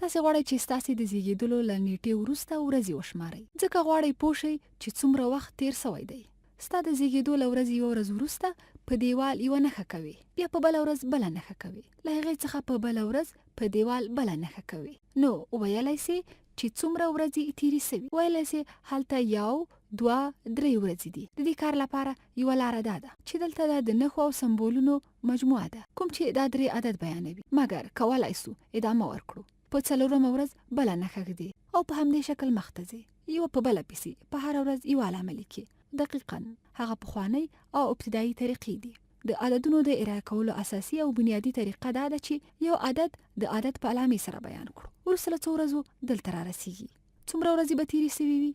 تاسې غواړئ چې ستاسې د زیږېدلو له نیټې وروسته ورځې وشمارئ، ځکه غواړئ پوه شئ چې څومره وخت تیر سوی دی. ستا د زیږېدو له ورځې یوه ورځ وروسته په دیوال یوه نښه کوي، بیا په بله ورځ بله نښه کوي، له هغې څخه په بله ورځ په دیوال بله نښه کوي. نو ویلی سې چې څومره ورځې تیرې سوي. ویلی سې هلته 1 2 3 ورځې دي. د دې کار لپاره یوه لاره دا ده چې دلته دا د نښو او سمبولونو مجموعه ده، کوم چې دا 3 عدد بیانوي. مګر کولی سو ادامه ورکړو. په 4مه ورځ بله نښه ږدي او په همدې شکل مخته ځي، یوه په بله پسې په هره ورځ یوه علامه لیکي. دقیقاً هغه پخوانۍ او ابتدایي طریقې دي. د عددونو د ارائه کولو اساسي او بنیادی طریقه دا ده چې یو عدد د عدد په علامې سره بیان کړو. وروسته له څو ورځو دلته را رسیږي. څومره ورځې به تیرې سوي وي؟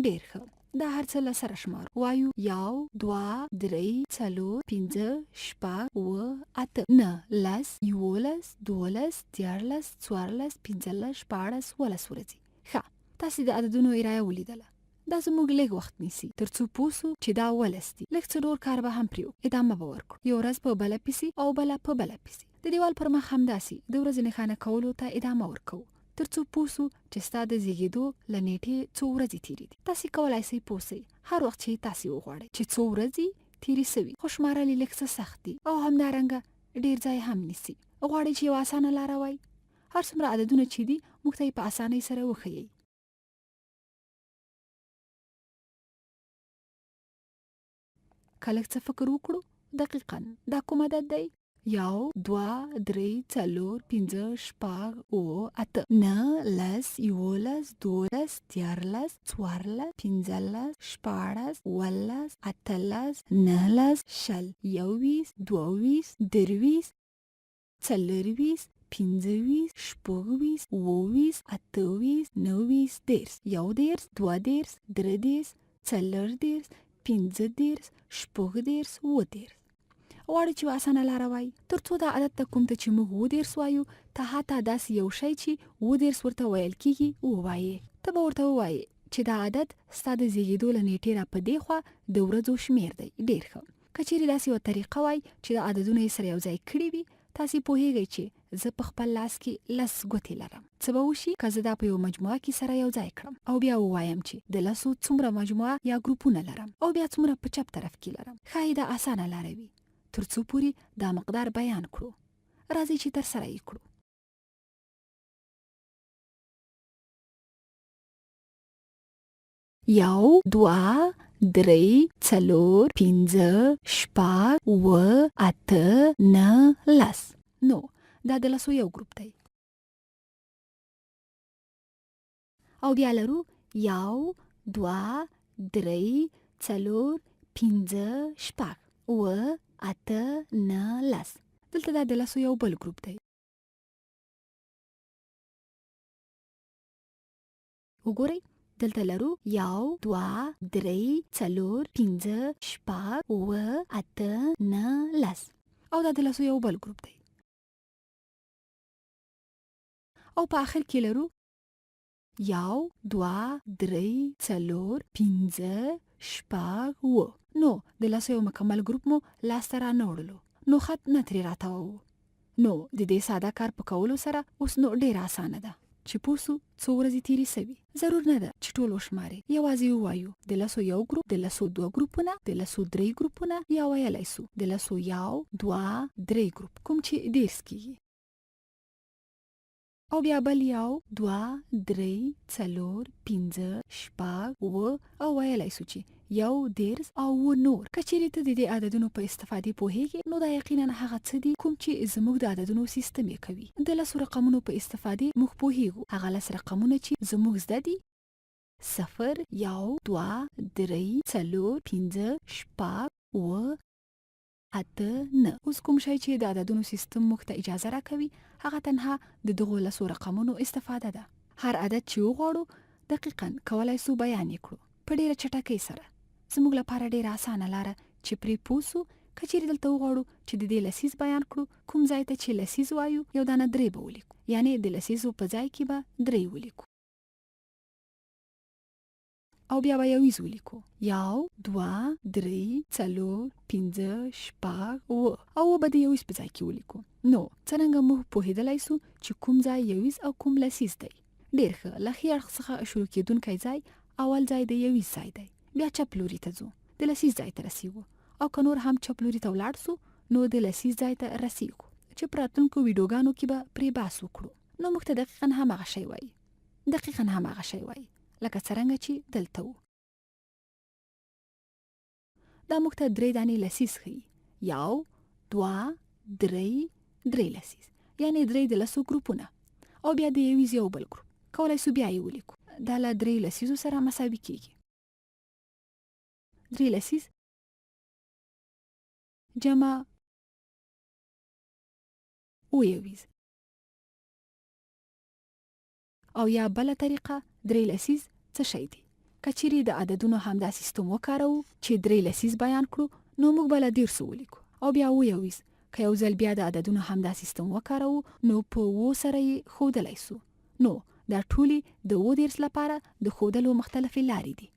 ډېر ښه. دا هر څه له سره شمارو. وایو 1 2 3 4 5 6 7 8 9 10 11 12 13 14 15 16 17 ورځې. ښه، تاسې د عددونو ارایه ولیدله. دا زموږ لږ وخت نیسي ترڅو پوه سو چې دا ولس دي. لږ څه نور کار به هم پرې وکړو. ادامه به ورکړو. یو ورځ په بله پسې او بله په بله پسې. د دیوال پر مخ همداسې د ورځې نښانه کولو ته ادامه ورکوو ترڅو پوه سو چې ستا د زیږېدو له نیټې څو ورځې تیرې دي. تاسې کولی سئ پوه سئ هر وخت چې تاسې وغواړئ چې څو ورځې تیرې سوي. خو شمارل یې لږ څه سخت دي او همدارنګه ډېر ځای هم نیسي. غواړئ چې یوه اسانه لاره وای؟ هر څومره عددونه چې دي موږ ته یې په اسانۍ سره وښیئ. که لږ څه فکر وکړو، دقیقاً دا کوم عدد دی؟ 1 2 3 4 5 6 7 8 9 10 11 12 13 14 15 16 17 18 19 20 21 22 23 24 25 26 28 28 29 10 11 12 13 14 15 شپږ 10 غواړي چې اسانه لاره وای ترڅو دا عدد ته کوم ته چې موږ 10 وایو ته هاته داسې یو شی چې 10 ورته ویل کیږي ووایې. ته به ورته ووایې چې دا عدد ستا د زیږېدو له نیټې را په دې خوا د ورځو شمیر دی. ډېر ښه. که چیرې داسې یوه طریقه وای چې د عددونه یې سره یو ځای کړي وي، تاسې پوهیږئ چې زه په خپل لاس کې 10 ګوتې لرم. څه به وشي که زه دا په یو مجموعه کې سره یو ځای کړم او بیا ووایم چې د 10 څومره مجموعه یا ګروپونه لرم او بیا څومره په چپ طرف کې لرم. ښایي دا اسانه لاره وي ترڅو پورې دا مقدار بیان کړو. راځئ چې تر سره یې کړو. 1 2 3 4 5 6 7 8 9 10. نو دا د 10 یو ګروپ دی. او بیا لرو 1 2 3 4 5 6 7 8 9 10. دلته دا د 10 یو بل ګروپ دی. وګورئ دلته لرو 1 2 3 4 5 6 7 8 9 10. او دا د 10 یو بل ګروپ دی. او په آخر کې لرو 1 2 3 4 5 6 7. نو د 10 یو مکمل ګروپ مو لاسته را نه وړلو، نو خط نه ترې راتاوو. نو د دې ساده کار په کولو سره اوس نو ډېر اسانه ده چې پوه سو څو ورځې تیرې سوي. ضرور نه ده چې ټول وشمارئ. یوازې ووایو د 10 یو ګروپ، د 10 2 ګروپونه، د 10 3 ګروپونه، یا ویلی سو د 10 1 2 3 ګروپ کوم چې ډېر کیږي. او بیا بل 1 2 3 4 5 6 7 او ویلی سو چې 1 10 او نور. که چیرې ته د دې عددونو په استفادې پوهیږې نو دا یقینا هغه څه دي کوم چې زموږ د عددونو سیستم یې کوي. د 10 رقمونو په استفادې موږ پوهیږو. هغه 10 رقمونه چې زموږ زده دي 0 1 2 3 4 5 6 7 8 9. اوس کوم شی چې د عددونو سیستم موږ ته اجازه راکوي هغه تنها د دغو 10 رقمونو استفاده ده. هر عدد چې وغواړو دقیقاً کولی سو بیان یې کړو په ډېره چټکۍ سره. زموږ لپاره ډېره اسانه لاره چې پرې پوه سو. که چیرې دلته وغواړو چې د دې لسیز بیان کړو، کوم ځای ته چې لسیز وایو یو دانه 3 به ولیکو، یعنی د لسیزو په ځای کې به 3 ولیکو. او بیا به یویز ولیکو. 1 2 3 4 5 6 7 او به د یویز په ځای کې ولیکو. نو څنګه موږ پوهیدلای سو چې کوم ځای یویز او کوم لسیز دی؟ ډیر ښه، له ښي اړخ څخه شروع کېدونکی ځای اول ځای د یویز ځای دی. بیا چپ لوري ته ځو، د لسیز ځای ته رسیږو، او که نور هم چپ لوري ته ولاړ سو نو د لسیز ځای ته رسیږو چې په راتلونکو ویډیوګانو کې به پرې بحث وکړو. نو موږ ته دقیقاً هماغه شی وایي، دقیقاً هماغه شی وایي لکه څرنګه چې دلته وو. دا موږ ته 3 دانې لسیز ښیي. 1 2 3 3 لسیز، یعنی 3 د لسو ګروپونه، او بیا د یویز یو بل ګروپ. کولای سو بیا یې ولیکو، دا له 3 لسیزو سره مساوي کیږي. 3 لسیز جمع او یویز. او یا بله طریقه 3 لسیز څه شی دی؟ که چیرې د عددونو همدا سیستم وکاروو چې 3 لسیز بیان کړو نو موږ به له 13 ولیکو، او بیا او یویز که یو ځل بیا د عددونو همدا سیستم وکاروو نو په 2 سره یې ښودلی سو. نو دا ټولې د 13 لپاره د ښودلو مختلفې لارې دي.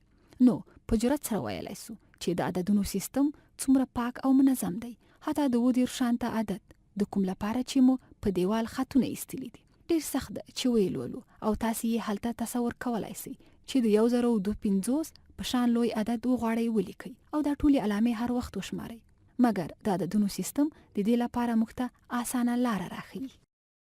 نو په جرات سره ویلی سو چې د عددونو سیستم څومره پاک او منظم دی، حتی د 13 شانته عدد د کوم لپاره چې مو په دیوال خطونه ایستلي دي. ډیر سخت ده چې ویلولو او تاسو یې هلته تصور کولای شئ چې د 1052 په شان لوی عدد وغواړئ ولیکئ او دا ټولې علامې هر وخت وشمارئ. مګر د عددونو سیستم د دې لپاره موږ ته اسانه لاره راښیي.